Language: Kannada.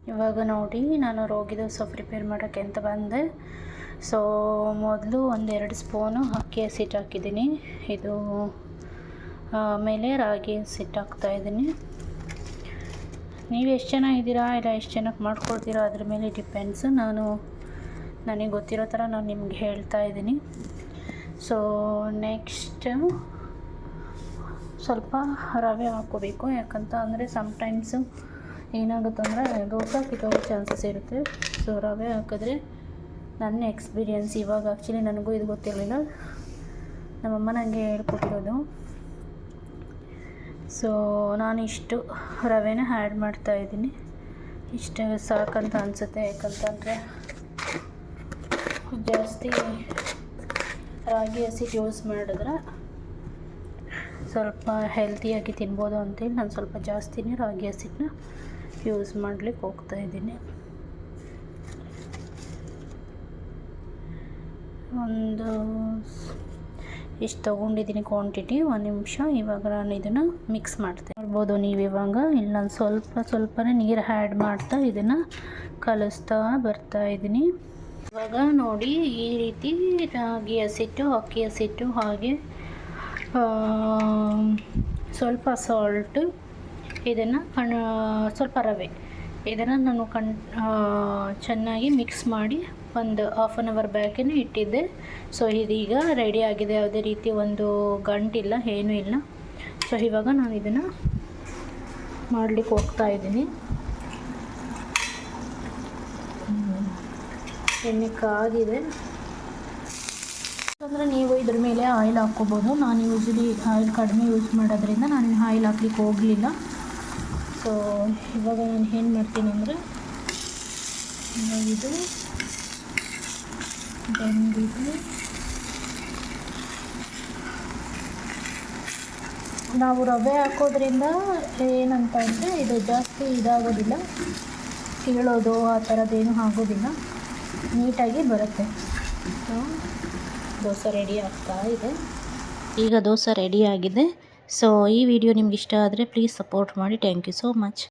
ಇವಾಗ ನೋಡಿ ನಾನು ರಾಗಿ ದೋಸೆ ಪ್ರಿಪೇರ್ ಮಾಡೋಕ್ಕೆ ಅಂತ ಬಂದೆ. ಸೊ ಮೊದಲು 1-2 ಸ್ಪೂನು ಅಕ್ಕಿ ಹಸಿಟ್ಟು ಹಾಕಿದ್ದೀನಿ. ಇದು ಆಮೇಲೆ ರಾಗಿ ಹಸಿಟ್ಟು ಹಾಕ್ತಾಯಿದ್ದೀನಿ. ನೀವು ಎಷ್ಟು ಜನ ಇದ್ದೀರಾ ಇಲ್ಲ ಎಷ್ಟು ಜನಕ್ಕೆ ಮಾಡ್ಕೊಳ್ತೀರಾ ಅದ್ರ ಮೇಲೆ ಡಿಪೆಂಡ್ಸು. ನನಗೆ ಗೊತ್ತಿರೋ ಥರ ನಾನು ನಿಮ್ಗೆ ಹೇಳ್ತಾ ಇದ್ದೀನಿ. ಸೊ ನೆಕ್ಸ್ಟ್ ಸ್ವಲ್ಪ ರವೆ ಹಾಕ್ಕೋಬೇಕು. ಯಾಕಂತ ಅಂದರೆ ಸಮ್ಟೈಮ್ಸು ಏನಾಗುತ್ತಂದರೆ ದೋಸೆ ಕಿತ್ತೋಗೋ ಚಾನ್ಸಸ್ ಇರುತ್ತೆ. ಸೊ ರವೆ ಹಾಕಿದ್ರೆ ನನ್ನ ಎಕ್ಸ್ಪೀರಿಯನ್ಸ್. ಇವಾಗ ಆ್ಯಕ್ಚುಲಿ ನನಗೂ ಇದು ಗೊತ್ತಿರಲಿಲ್ಲ, ನಮ್ಮಮ್ಮ ನನಗೆ ಹೇಳ್ಕೊಟ್ಟಿರೋದು. ಸೊ ನಾನು ಇಷ್ಟು ರವೆನ ಆ್ಯಡ್ ಮಾಡ್ತಾಯಿದ್ದೀನಿ. ಇಷ್ಟು ಸಾಕಂತ ಅನಿಸುತ್ತೆ. ಯಾಕಂತಂದರೆ ಜಾಸ್ತಿ ರಾಗಿ ಹಸಿಟ್ಟು ಯೂಸ್ ಮಾಡಿದ್ರೆ ಸ್ವಲ್ಪ ಹೆಲ್ತಿಯಾಗಿ ತಿನ್ಬೋದು ಅಂತೇಳಿ ನಾನು ಸ್ವಲ್ಪ ಜಾಸ್ತಿನೇ ರಾಗಿ ಹಸಿಟ್ಟನ್ನ ಯೂಸ್ ಮಾಡಲಿಕ್ಕೆ ಹೋಗ್ತಾಯಿದ್ದೀನಿ. ಒಂದು ಇಷ್ಟು ತೊಗೊಂಡಿದ್ದೀನಿ ಕ್ವಾಂಟಿಟಿ. 1 ನಿಮಿಷ. ಇವಾಗ ನಾನು ಇದನ್ನು ಮಿಕ್ಸ್ ಮಾಡ್ತೀನಿ. ನೋಡ್ಬೋದು ನೀವು ಇವಾಗ ಇಲ್ಲಿ ನಾನು ಸ್ವಲ್ಪನೇ ನೀರು ಆ್ಯಡ್ ಮಾಡ್ತಾ ಇದನ್ನು ಕಲಿಸ್ತಾ ಬರ್ತಾಯಿದ್ದೀನಿ. ಇವಾಗ ನೋಡಿ ಈ ರೀತಿ ರಾಗಿ ಹಸಿಟ್ಟು, ಅಕ್ಕಿ ಹಸಿಟ್ಟು, ಹಾಗೆ ಸ್ವಲ್ಪ ಸಾಲ್ಟು, ಇದನ್ನು ಸ್ವಲ್ಪ ರವೆ, ಇದನ್ನು ನಾನು ಚೆನ್ನಾಗಿ ಮಿಕ್ಸ್ ಮಾಡಿ ಒಂದು 1/2 ಅವರ್ ಬ್ಯಾಕೇ ಇಟ್ಟಿದ್ದೆ. ಸೊ ಇದೀಗ ರೆಡಿ ಆಗಿದೆ. ಯಾವುದೇ ರೀತಿ ಒಂದು ಗಂಟಿಲ್ಲ, ಏನೂ ಇಲ್ಲ. ಸೊ ಇವಾಗ ನಾನು ಇದನ್ನು ಮಾಡಲಿಕ್ಕೆ ಹೋಗ್ತಾಯಿದ್ದೀನಿ. ಎಣ್ಣೆ ಕಾಗಿದೆ ಅಂದರೆ ನೀವು ಇದ್ರ ಮೇಲೆ ಆಯಿಲ್ ಹಾಕ್ಕೋಬೋದು. ನಾನು ಯೂಶ್ವಲಿ ಆಯಿಲ್ ಕಡಿಮೆ ಯೂಸ್ ಮಾಡೋದ್ರಿಂದ ನಾನು ಆಯಿಲ್ ಹಾಕ್ಲಿಕ್ಕೆ ಹೋಗಲಿಲ್ಲ. ಸೊ ಇವಾಗ ನಾನು ಏನು ಮಾಡ್ತೀನಿ ಅಂದರೆ ಇದು ಬೆಂದಿದೆ. ನಾವು ರವೆ ಹಾಕೋದ್ರಿಂದ ಏನಂತ ಅಂದರೆ ಇದು ಜಾಸ್ತಿ ಇದಾಗೋದಿಲ್ಲ, ಕೀಳೋದು ಆ ಥರದ್ದೇನೂ ಆಗೋದಿಲ್ಲ, ನೀಟಾಗಿ ಬರುತ್ತೆ. ಸೊ ದೋಸೆ ರೆಡಿ ಆಗ್ತಾ ಇದೆ. ಈಗ ದೋಸೆ ರೆಡಿ ಆಗಿದೆ. ಸೊ ಈ ವಿಡಿಯೋ ನಿಮ್ಗೆ ಇಷ್ಟ ಆದರೆ ಪ್ಲೀಸ್ ಸಪೋರ್ಟ್ ಮಾಡಿ. Thank you so much.